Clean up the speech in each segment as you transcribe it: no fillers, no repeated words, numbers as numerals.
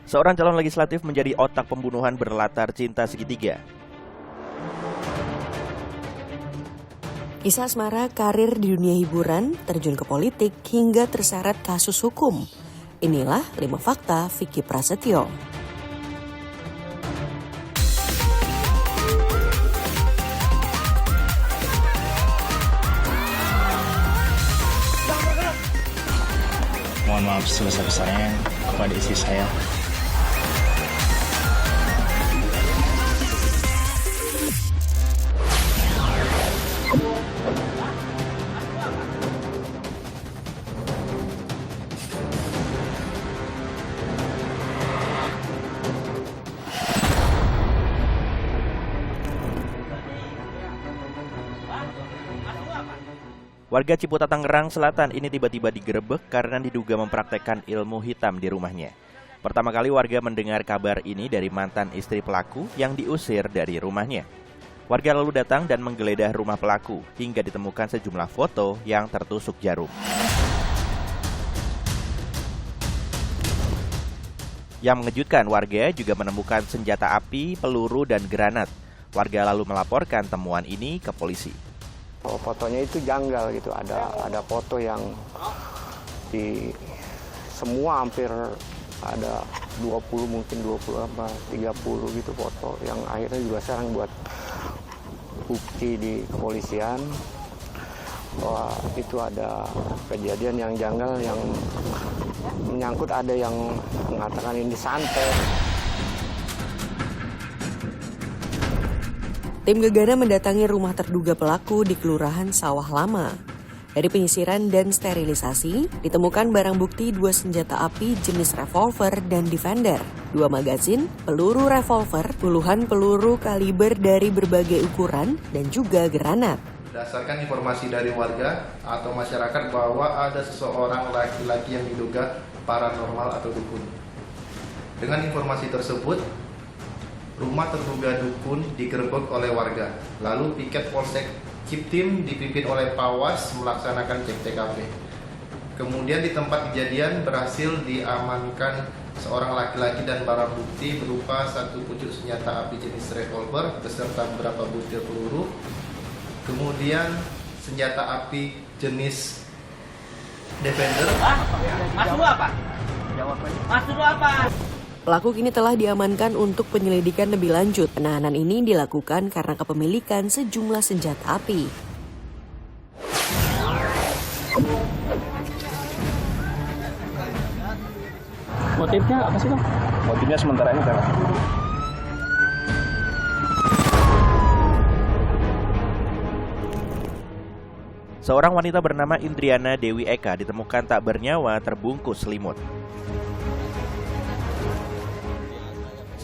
Seorang calon legislatif menjadi otak pembunuhan berlatar cinta segitiga. Kisah asmara, karir di dunia hiburan, terjun ke politik, hingga terseret kasus hukum. Inilah 5 fakta Vicky Prasetyo. Mohon maaf sebesar-besarnya kepada istri saya. Warga Ciputat, Tangerang Selatan ini tiba-tiba digerebek karena diduga mempraktekkan ilmu hitam di rumahnya. Pertama kali warga mendengar kabar ini dari mantan istri pelaku yang diusir dari rumahnya. Warga lalu datang dan menggeledah rumah pelaku hingga ditemukan sejumlah foto yang tertusuk jarum. Yang mengejutkan, warga juga menemukan senjata api, peluru, dan granat. Warga lalu melaporkan temuan ini ke polisi. Fotonya itu janggal gitu, ada foto yang di semua hampir ada 20 mungkin 20 apa 30 gitu foto yang akhirnya juga sekarang buat bukti di kepolisian bahwa itu ada kejadian yang janggal yang menyangkut, ada yang mengatakan ini santet. Tim Gegana mendatangi rumah terduga pelaku di Kelurahan Sawah Lama. Dari penyisiran dan sterilisasi, ditemukan barang bukti 2 senjata api jenis revolver dan defender, 2 magazin, peluru revolver, puluhan peluru kaliber dari berbagai ukuran, dan juga granat. Berdasarkan informasi dari warga atau masyarakat bahwa ada seseorang laki-laki yang diduga paranormal atau dukun. Dengan informasi tersebut, rumah terduga dukun digerebek oleh warga. Lalu piket Polsek Ciptim dipimpin oleh Pawas melaksanakan cek TKP. Kemudian di tempat kejadian berhasil diamankan seorang laki-laki dan barang bukti berupa 1 pucuk senjata api jenis revolver beserta beberapa butir peluru. Kemudian senjata api jenis defender. Mas dulu apa? Mas dulu apa? Pelaku kini telah diamankan untuk penyelidikan lebih lanjut. Penahanan ini dilakukan karena kepemilikan sejumlah senjata api. Motifnya apa sih, Bang? Motifnya sementara ini kan. Seorang wanita bernama Indriana Dewi Eka ditemukan tak bernyawa terbungkus selimut.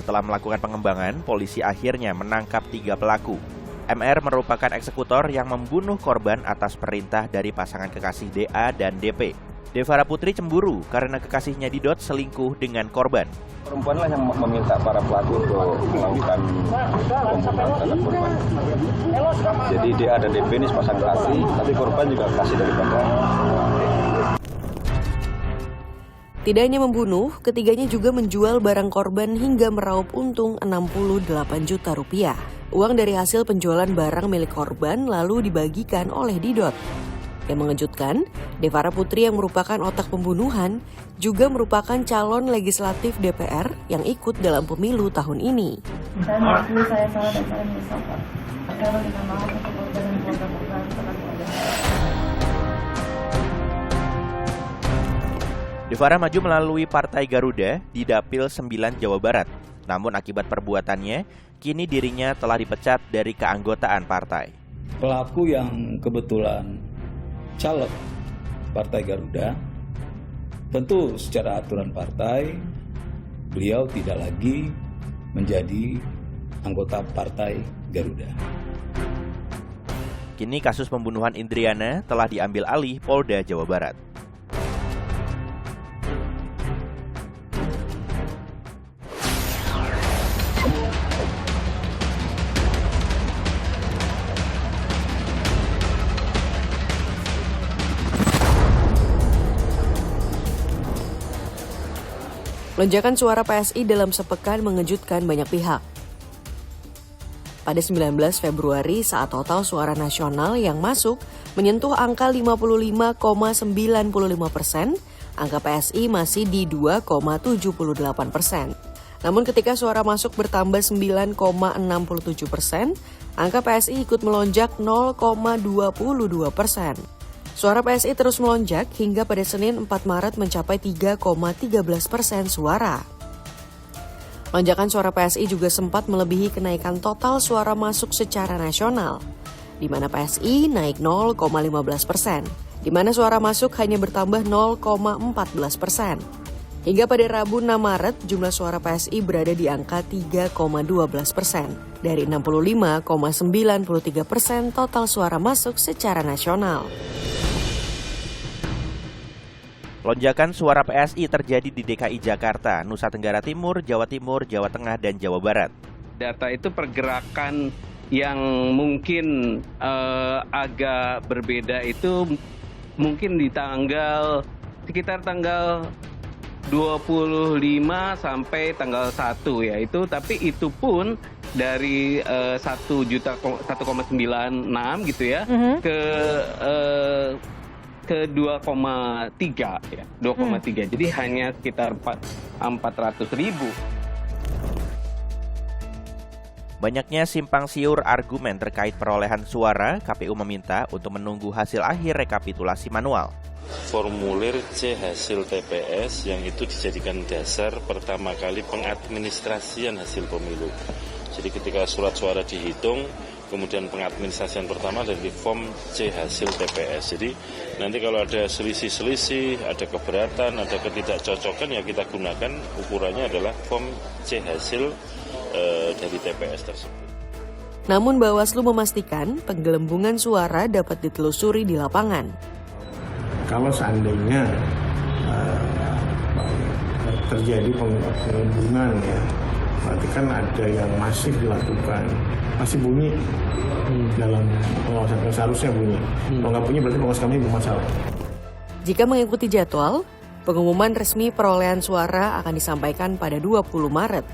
Setelah melakukan pengembangan, polisi akhirnya menangkap 3 pelaku. MR merupakan eksekutor yang membunuh korban atas perintah dari pasangan kekasih DA dan DP. Devara Putri cemburu karena kekasihnya didot selingkuh dengan korban. Perempuanlah yang meminta para pelaku untuk melakukan pembunuhan terhadap korban. Jadi DA dan DP ini sepasang kasih, tapi korban juga kasih dari korban. Tidak hanya membunuh, ketiganya juga menjual barang korban hingga meraup untung 68 juta rupiah. Uang dari hasil penjualan barang milik korban lalu dibagikan oleh Didot. Yang mengejutkan, Devara Putri yang merupakan otak pembunuhan juga merupakan calon legislatif DPR yang ikut dalam pemilu tahun ini. Saya mengakui saya salah dan saya menyesal, Pak. Saya meminta maaf untuk korban dan keluarga korban telah keluarga. Devara maju melalui Partai Garuda di Dapil 9 Jawa Barat. Namun akibat perbuatannya, kini dirinya telah dipecat dari keanggotaan partai. Pelaku yang kebetulan caleg Partai Garuda, tentu secara aturan partai, beliau tidak lagi menjadi anggota Partai Garuda. Kini kasus pembunuhan Indriana telah diambil alih Polda Jawa Barat. Lonjakan suara PSI dalam sepekan mengejutkan banyak pihak. Pada 19 Februari saat total suara nasional yang masuk menyentuh angka 55,95%, angka PSI masih di 2,78%. Namun ketika suara masuk bertambah 9,67%, angka PSI ikut melonjak 0,22%. Suara PSI terus melonjak hingga pada Senin 4 Maret mencapai 3,13% suara. Lonjakan suara PSI juga sempat melebihi kenaikan total suara masuk secara nasional, di mana PSI naik 0,15%, di mana suara masuk hanya bertambah 0,14%. Hingga pada Rabu 6 Maret, jumlah suara PSI berada di angka 3,12% dari 65,93% total suara masuk secara nasional. Lonjakan suara PSI terjadi di DKI Jakarta, Nusa Tenggara Timur, Jawa Timur, Jawa Tengah, dan Jawa Barat. Data itu pergerakan yang mungkin agak berbeda itu mungkin di sekitar tanggal 25 sampai tanggal 1 ya itu, tapi itu pun dari 1,96 gitu ya ke 2,3 ya, 2,3. Jadi hanya sekitar 400.000. Banyaknya simpang siur argumen terkait perolehan suara, KPU meminta untuk menunggu hasil akhir rekapitulasi manual. Formulir C hasil TPS yang itu dijadikan dasar pertama kali pengadministrasian hasil pemilu. Jadi ketika surat suara dihitung, kemudian pengadministrasian pertama dari form C hasil TPS. Jadi nanti kalau ada selisih-selisih, ada keberatan, ada ketidakcocokan, ya kita gunakan ukurannya adalah form C hasil dari TPS tersebut. Namun Bawaslu memastikan penggelembungan suara dapat ditelusuri di lapangan. Kalau seandainya terjadi penggelembungan ya, berarti kan ada yang masif dilakukan, masih bunyi dalam pengawasan, seharusnya bunyi. Kalau nggak bunyi berarti pengawas kami bermasalah. Jika mengikuti jadwal, pengumuman resmi perolehan suara akan disampaikan pada 20 Maret.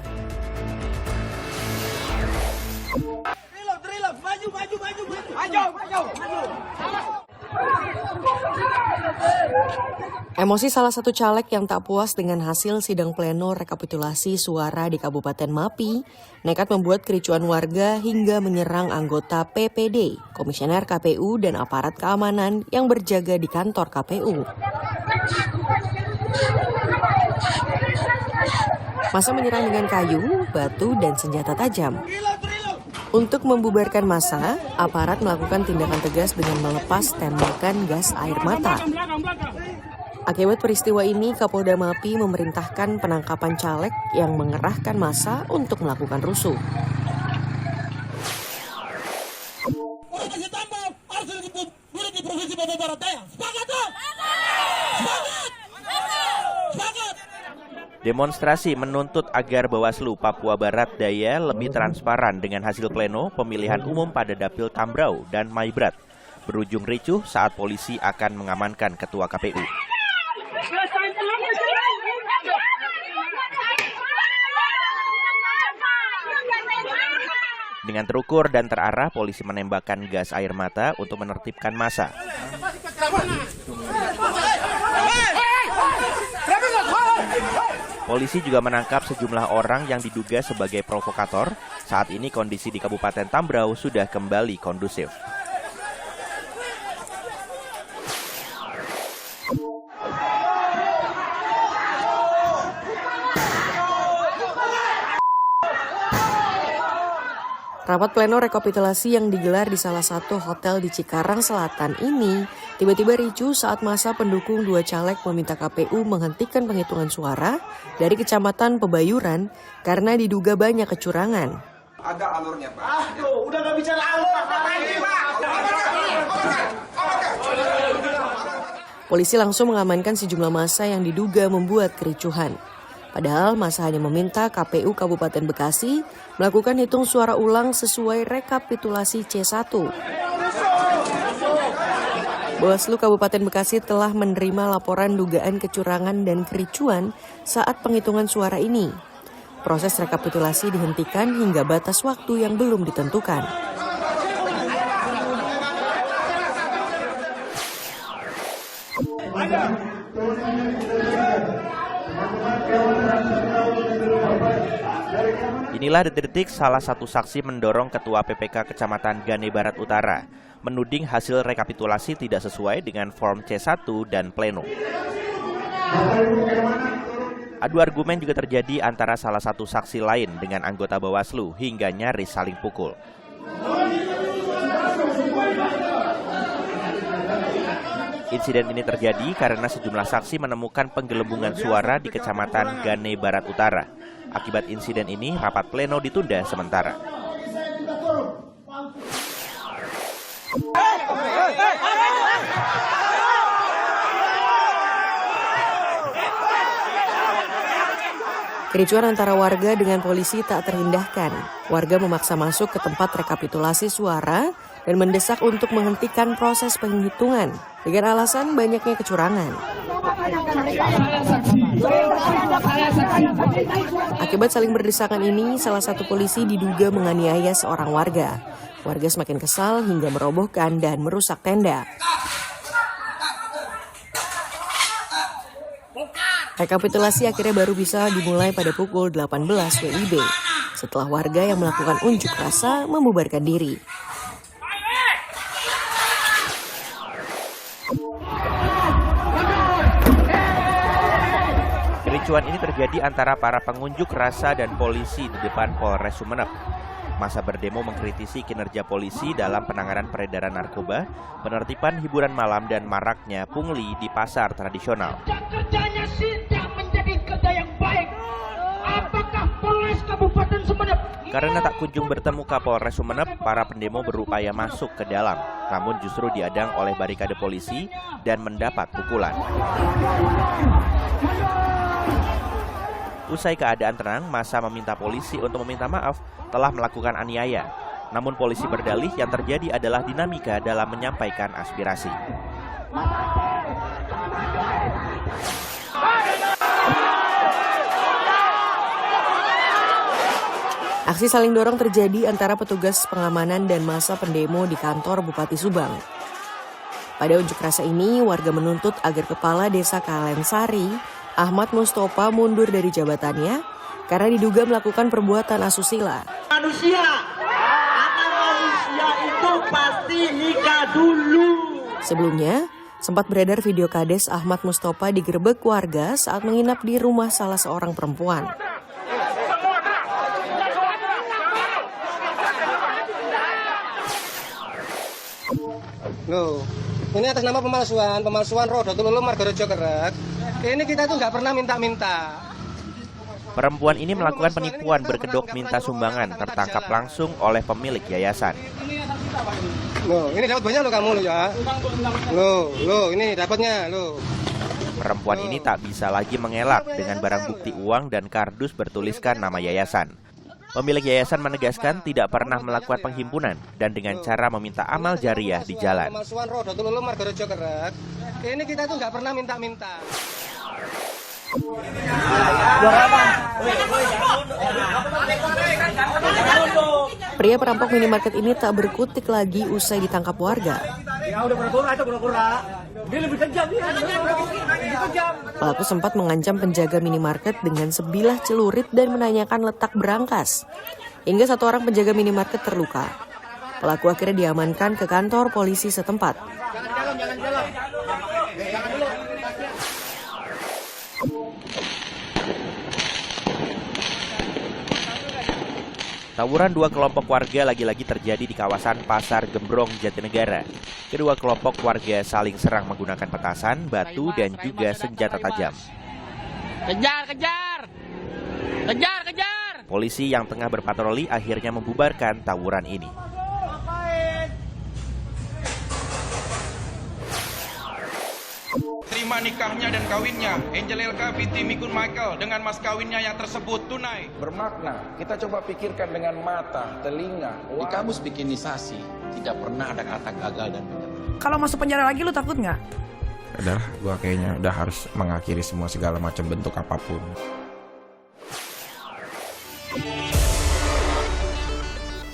Emosi salah satu caleg yang tak puas dengan hasil sidang pleno rekapitulasi suara di Kabupaten Mapi nekat membuat kericuan warga hingga menyerang anggota PPD, komisioner KPU dan aparat keamanan yang berjaga di kantor KPU. Massa menyerang dengan kayu, batu, dan senjata tajam. Untuk membubarkan massa, aparat melakukan tindakan tegas dengan melepas tembakan gas air mata. Akibat peristiwa ini, Kapolda Mapi memerintahkan penangkapan caleg yang mengerahkan massa untuk melakukan rusuh. Demonstrasi menuntut agar Bawaslu Papua Barat Daya lebih transparan dengan hasil pleno pemilihan umum pada Dapil Tambrau dan Maibrat. Berujung ricuh saat polisi akan mengamankan ketua KPU. Dengan terukur dan terarah, polisi menembakkan gas air mata untuk menertibkan massa. Polisi juga menangkap sejumlah orang yang diduga sebagai provokator. Saat ini kondisi di Kabupaten Tambrau sudah kembali kondusif. Rapat pleno rekapitulasi yang digelar di salah satu hotel di Cikarang Selatan ini tiba-tiba ricuh saat massa pendukung dua caleg meminta KPU menghentikan penghitungan suara dari Kecamatan Pebayuran karena diduga banyak kecurangan. Ada alurnya, Pak. Udah nggak bicara alur, Polisi langsung mengamankan sejumlah massa yang diduga membuat kericuhan. Padahal massa hanya meminta KPU Kabupaten Bekasi melakukan hitung suara ulang sesuai rekapitulasi C1. Bawaslu Kabupaten Bekasi telah menerima laporan dugaan kecurangan dan kericuan saat penghitungan suara ini. Proses rekapitulasi dihentikan hingga batas waktu yang belum ditentukan. Inilah detik-detik salah satu saksi mendorong Ketua PPK Kecamatan Gane Barat Utara menuding hasil rekapitulasi tidak sesuai dengan form C1 dan pleno. Adu argumen juga terjadi antara salah satu saksi lain dengan anggota Bawaslu hingga nyaris saling pukul. Insiden ini terjadi karena sejumlah saksi menemukan penggelembungan suara di Kecamatan Gane Barat Utara. Akibat insiden ini, rapat pleno ditunda sementara. Kericuan antara warga dengan polisi tak terhindarkan. Warga memaksa masuk ke tempat rekapitulasi suara dan mendesak untuk menghentikan proses penghitungan dengan alasan banyaknya kecurangan. Akibat saling berdesakan ini, salah satu polisi diduga menganiaya seorang warga. Warga semakin kesal hingga merobohkan dan merusak tenda. Rekapitulasi akhirnya baru bisa dimulai pada pukul 18 WIB setelah warga yang melakukan unjuk rasa membubarkan diri. Kericuan ini terjadi antara para pengunjuk rasa dan polisi di depan Polres Sumeneb. Masa berdemo mengkritisi kinerja polisi dalam penanganan peredaran narkoba, penertiban hiburan malam dan maraknya pungli di pasar tradisional. Kerjanya tidak menjadi kerja yang baik. Apakah Polres Kabupaten Sumeneb? Karena tak kunjung bertemu Kapolres Sumeneb, para pendemo berupaya masuk ke dalam, namun justru diadang oleh barikade polisi dan mendapat pukulan. Usai keadaan tenang, massa meminta polisi untuk meminta maaf telah melakukan aniaya. Namun polisi berdalih yang terjadi adalah dinamika dalam menyampaikan aspirasi. Aksi saling dorong terjadi antara petugas pengamanan dan massa pendemo di kantor Bupati Subang. Pada unjuk rasa ini, warga menuntut agar Kepala Desa Kalensari, Ahmad Mustopa, mundur dari jabatannya karena diduga melakukan perbuatan asusila. Manusia, karena manusia itu pasti nikah dulu. Sebelumnya, sempat beredar video Kades Ahmad Mustopa digerebek warga saat menginap di rumah salah seorang perempuan. Loh, ini atas nama pemalsuan Rodotul Ulum Margarejo Kerak. Ini kita tuh nggak pernah minta-minta. Perempuan ini melakukan penipuan berkedok minta sumbangan tertangkap langsung oleh pemilik yayasan. Loh, ini dapat banyak lo kamu lo ya. Loh, ini dapatnya lo. Perempuan ini tak bisa lagi mengelak dengan barang bukti uang dan kardus bertuliskan nama yayasan. Pemilik yayasan menegaskan tidak pernah melakukan penghimpunan dan dengan cara meminta amal jariah di jalan. Pemalsuan Rodotul Ulum Margarejo Kerak. Ini kita tuh nggak pernah minta-minta. Pria perampok minimarket ini tak berkutik lagi usai ditangkap warga. Pelaku sempat mengancam penjaga minimarket dengan sebilah celurit dan menanyakan letak berangkas. Hingga satu orang penjaga minimarket terluka. Pelaku akhirnya diamankan ke kantor polisi setempat. Tawuran dua kelompok warga lagi-lagi terjadi di kawasan Pasar Gembrong, Jatinegara. Kedua kelompok warga saling serang menggunakan petasan, batu, dan juga senjata tajam. Kejar! Polisi yang tengah berpatroli akhirnya membubarkan tawuran ini. Terima nikahnya dan kawinnya Angel Elka binti Mikun Michael dengan mas kawinnya yang tersebut tunai. Bermakna, kita coba pikirkan dengan mata, telinga. Di kamus bikinisasi tidak pernah ada kata gagal dan menyerah. Kalau masuk penjara lagi lu takut nggak? Udah, gue kayaknya udah harus mengakhiri semua segala macam bentuk apapun.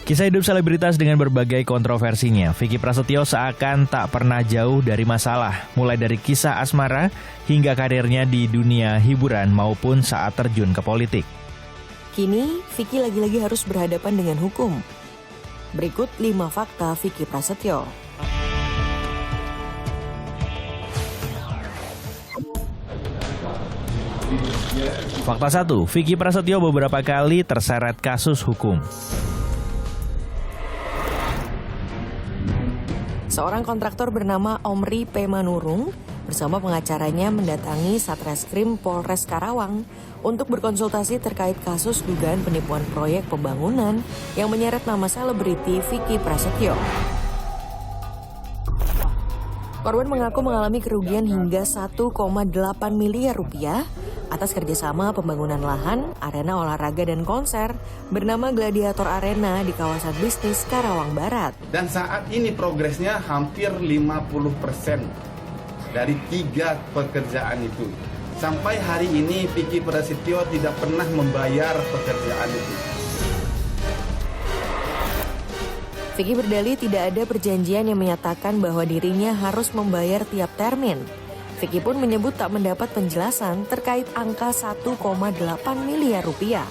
Kisah hidup selebritas dengan berbagai kontroversinya, Vicky Prasetyo seakan tak pernah jauh dari masalah, mulai dari kisah asmara hingga karirnya di dunia hiburan maupun saat terjun ke politik. Kini, Vicky lagi-lagi harus berhadapan dengan hukum. Berikut 5 fakta Vicky Prasetyo. Fakta 1, Vicky Prasetyo beberapa kali terseret kasus hukum. Seorang kontraktor bernama Omri P. Manurung bersama pengacaranya mendatangi Satreskrim Polres Karawang untuk berkonsultasi terkait kasus dugaan penipuan proyek pembangunan yang menyeret nama selebriti Vicky Prasetyo. Korban mengaku mengalami kerugian hingga 1,8 miliar rupiah atas kerjasama pembangunan lahan, arena olahraga dan konser bernama Gladiator Arena di kawasan bisnis Karawang Barat. Dan saat ini progresnya hampir 50% dari 3 pekerjaan itu. Sampai hari ini Vicky Prasetyo tidak pernah membayar pekerjaan itu. Vicky berdalih tidak ada perjanjian yang menyatakan bahwa dirinya harus membayar tiap termin. Vicky pun menyebut tak mendapat penjelasan terkait angka 1,8 miliar rupiah.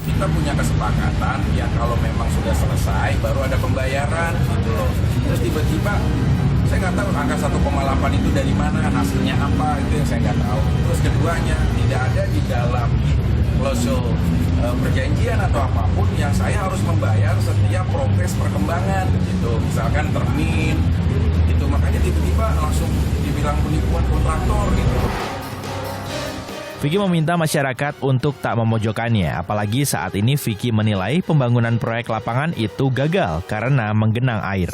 Kita punya kesepakatan yang kalau memang sudah selesai baru ada pembayaran gitu loh. Terus tiba-tiba saya nggak tahu angka 1,8 itu dari mana, hasilnya apa, itu yang saya nggak tahu. Terus keduanya tidak ada di dalam klausul perjanjian atau apapun yang saya harus membayar setiap progres perkembangan gitu. Misalkan termin itu, makanya tiba-tiba langsung dibilang penipuan kontraktor gitu. Vicky meminta masyarakat untuk tak memojokkannya, apalagi saat ini Vicky menilai pembangunan proyek lapangan itu gagal karena menggenang air.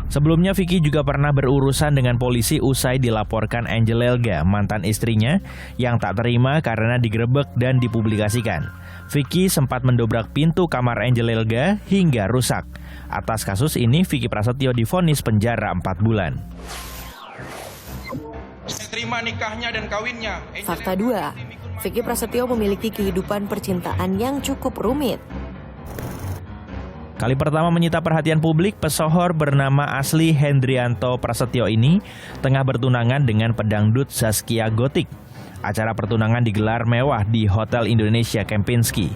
Sebelumnya Vicky juga pernah berurusan dengan polisi usai dilaporkan Angel Elga, mantan istrinya, yang tak terima karena digerebek dan dipublikasikan. Vicky sempat mendobrak pintu kamar Angel Elga hingga rusak. Atas kasus ini, Vicky Prasetyo divonis penjara 4 bulan. Terima nikahnya dan kawinnya. Fakta 2, Vicky Prasetyo memiliki kehidupan percintaan yang cukup rumit. Kali pertama menyita perhatian publik, pesohor bernama asli Hendrianto Prasetyo ini tengah bertunangan dengan pedangdut Zaskia Gotik. Acara pertunangan digelar mewah di Hotel Indonesia Kempinski.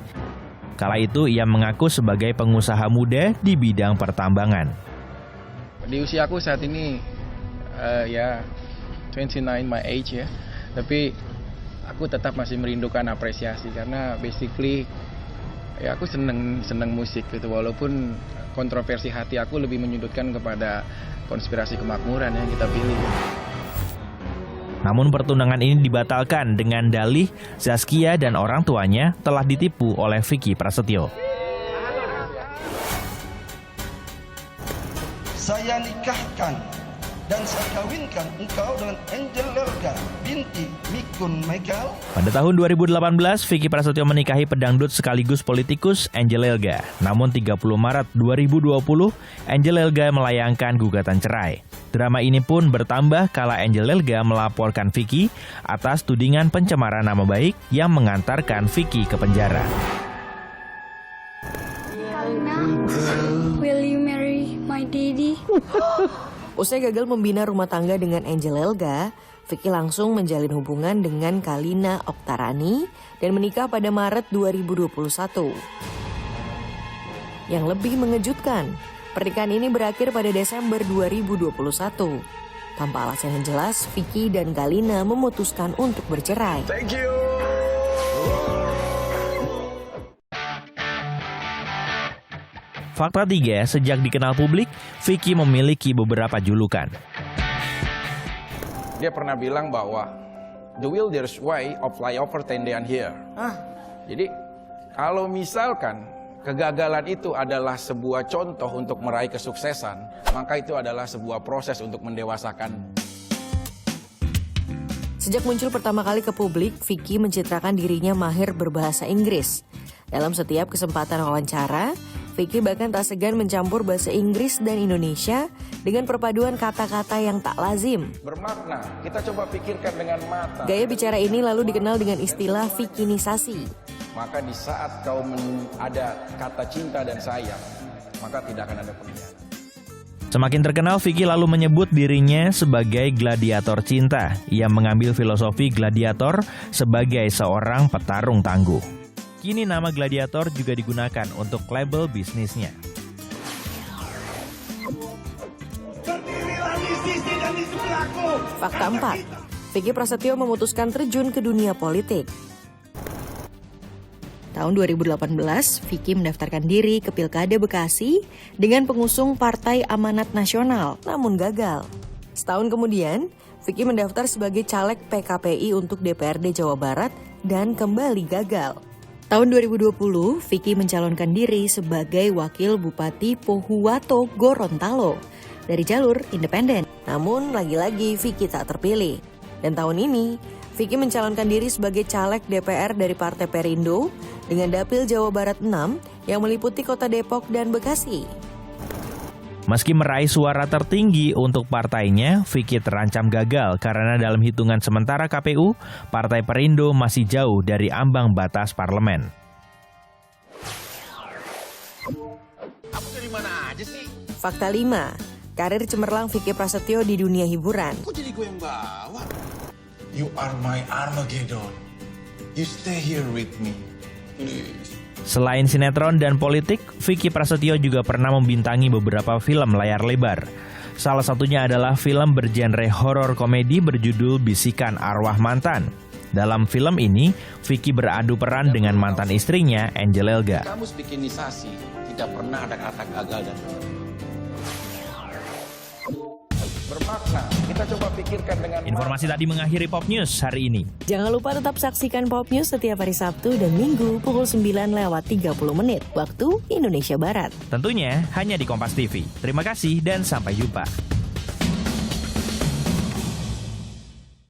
Kala itu ia mengaku sebagai pengusaha muda di bidang pertambangan. Di usia aku saat ini 29 my age ya. Tapi aku tetap masih merindukan apresiasi karena basically ya aku seneng musik gitu, walaupun kontroversi hati aku lebih menyudutkan kepada konspirasi kemakmuran yang kita pilih. Namun pertunangan ini dibatalkan dengan dalih Zaskia dan orang tuanya telah ditipu oleh Vicky Prasetyo. Saya nikahkan dan saya kawinkan engkau dengan Angel Elga binti Mikun Michael. Pada tahun 2018, Vicky Prasetyo menikahi pedangdut sekaligus politikus Angel Elga. Namun 30 Maret 2020, Angel Elga melayangkan gugatan cerai. Drama ini pun bertambah kala Angel Elga melaporkan Vicky atas tudingan pencemaran nama baik yang mengantarkan Vicky ke penjara. Will you marry my daddy? Usai gagal membina rumah tangga dengan Angel Elga, Vicky langsung menjalin hubungan dengan Kalina Oktarani dan menikah pada Maret 2021. Yang lebih mengejutkan, pernikahan ini berakhir pada Desember 2021. Tanpa alasan yang jelas, Vicky dan Kalina memutuskan untuk bercerai. Thank you. Fakta 3, sejak dikenal publik, Vicky memiliki beberapa julukan. Dia pernah bilang bahwa the will there's way of flyover tendean here. Jadi kalau misalkan kegagalan itu adalah sebuah contoh untuk meraih kesuksesan, maka itu adalah sebuah proses untuk mendewasakan. Sejak muncul pertama kali ke publik, Vicky mencitrakan dirinya mahir berbahasa Inggris. Dalam setiap kesempatan wawancara, Vicky bahkan tak segan mencampur bahasa Inggris dan Indonesia dengan perpaduan kata-kata yang tak lazim. Bermakna, kita coba pikirkan dengan mata. Gaya bicara ini lalu dikenal dengan istilah Vickinisasi. Maka di saat kau ada kata cinta dan sayang, maka tidak akan ada pengkhianatan. Semakin terkenal, Vicky lalu menyebut dirinya sebagai gladiator cinta. Ia mengambil filosofi gladiator sebagai seorang petarung tangguh. Kini nama gladiator juga digunakan untuk label bisnisnya. Fakta 4. Vicky Prasetyo memutuskan terjun ke dunia politik. Tahun 2018, Vicky mendaftarkan diri ke Pilkada Bekasi dengan pengusung Partai Amanat Nasional, namun gagal. Setahun kemudian, Vicky mendaftar sebagai caleg PKPI untuk DPRD Jawa Barat dan kembali gagal. Tahun 2020, Vicky mencalonkan diri sebagai Wakil Bupati Pohuwato Gorontalo dari jalur independen. Namun, lagi-lagi Vicky tak terpilih. Dan tahun ini, Vicky mencalonkan diri sebagai caleg DPR dari Partai Perindo dengan dapil Jawa Barat 6 yang meliputi kota Depok dan Bekasi. Meski meraih suara tertinggi untuk partainya, Vicky terancam gagal karena dalam hitungan sementara KPU, Partai Perindo masih jauh dari ambang batas parlemen. Kamu dari mana aja sih? Fakta 5. Karir cemerlang Vicky Prasetyo di dunia hiburan. Kok jadi gue yang bawa? You are my Armageddon. You stay here with me, please. Selain sinetron dan politik, Vicky Prasetyo juga pernah membintangi beberapa film layar lebar. Salah satunya adalah film bergenre horor komedi berjudul Bisikan Arwah Mantan. Dalam film ini, Vicky beradu peran dengan mantan istrinya, Angel Elga. Kamu Vickinisasi, tidak pernah ada kata gagal dan bermakna. Kita coba pikirkan dengan Informasi tadi mengakhiri Pop News hari ini. Jangan lupa tetap saksikan Pop News setiap hari Sabtu dan Minggu pukul 9:30 waktu Indonesia Barat. Tentunya hanya di Kompas TV. Terima kasih dan sampai jumpa.